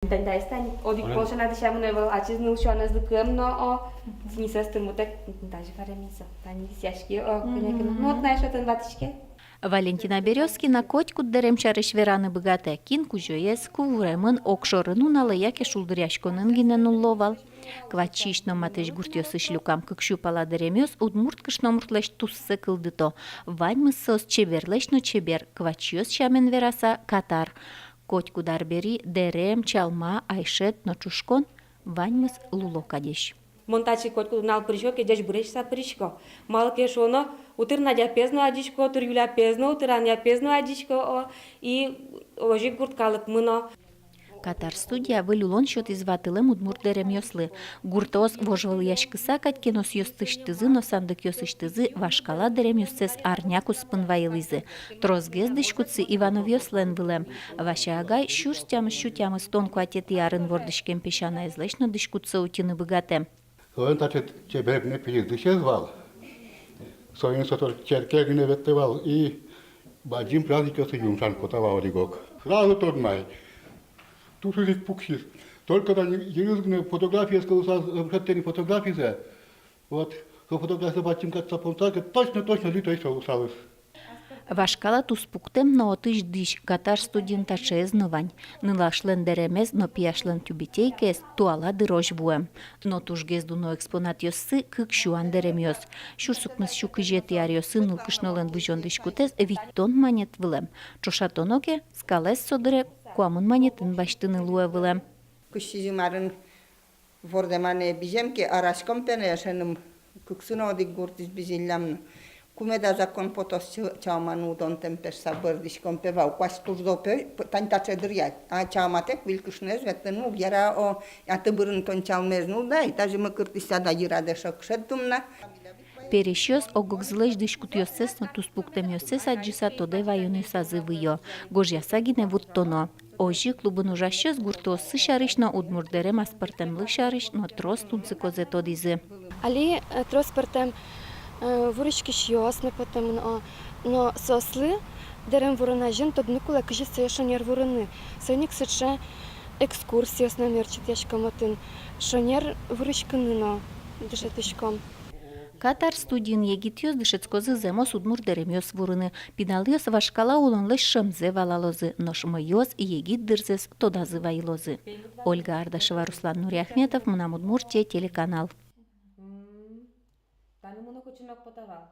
Тандайстан одик полшана дешаму невел ачиз нилшаназлыкым, но снисестын мутек даже каремиса. Тани висяшки кенекин. Ну, знаешь, это ватичке. Валентина Березкина котьку деремчарыш вераны богате кин кужоес кувуремын окшорын уналы яке шулдыряшконын гинен улловал. Квачишно матыш гуртёсыш люкам кыкшу пала деремёс удмурткыш номуртлеш туссы кылдыто. Ваньмысос чеберлешно чебер квачёс шамен вераса катар. Котьку дарбери дерем чалма айшет ночушкон ваньмыс луло кадеш. Монтачи котку нал пришко, кедеш буреш са пришко. Малке шоно, утыр надя пезно адичко, утыр юля пезно, утыр аня пезно адичко, и ожи гурткалык мыно. Катар студия вылюлон счет изватылым удмурт дерем йослы. Гуртоз вожвал яшкыса каткенос йостыштызы, но сандык йосыштызы вашкала дерем йосцес арнякус спынвайылызы. Трозгез дышкутсы Иванов йослен вылем. Ваша агай щурстямы щутямы стонку атет ярын вордышкем пешана излешно дышкутсы утины богатем. Соен тачет чеберне перездыше звал. Соен сотор черкегне веттевал и баджим праздник йосы юмшан потавал ригок. Сразу тот май. Тут их пуксис. Только там ерызгны фотография сказал, обшаттени фотография. Вот, то фотография бачим как сапонтака, точно лито еще усалось. Вашкала туспуктем но отыш диш катар студента чезнувань. Нылашлен деремез, но пияшлен тюбитейкес туала дырож буем. Но тужгезду но экспонат йоссы кык шуан деремёс. Шурсукмыз шукыжет яриосы нылкышнолен бужон дышкутез виттон манет вылем. Чошатоноке скалес содыре куамын манетін баштыны луе вылем. Кышчизимарын вордемане бижемке арашком пене яшеным куксуно одик гуртис бизиллямны. Кумеда закон потос чаману дон темперса бърдишком певал. Квас туздопе тантаче дырят. А чаматек вилкышнез веттену яра о ятı бырын тон чалмезну да и даже мыкыртыса да йырадешок шеддумна. Перещёс огогзлеш дышкут йосес но туспуктем йосес аджиса тоде вайоны сазы вио. Гожьяса гине вуттоно. Ожи клубын ужащёс гуртосы шарышно удмурдерем аспартем шарыш, но трос тунцы козе тодизы. Али троспартем вурички шьёсны потом, но сослы дерем вуранажин тоднукула кыжи соешонер вураны. Соник сыча экскурсия с номерчит яшкаматын. Шонер вуричканыно дышетышком. Катар студин егитьёс дышецкозы земос удмурдерем йос вурыны. Пиналыёс вашкала улонлеш шымзе валалозы, но шмыёс егит дырзес тодазы вайлозы. Ольга Ардашева, Руслан Нуриахметов, Мнам Удмуртия, телеканал. Та не моно хочу напотавал.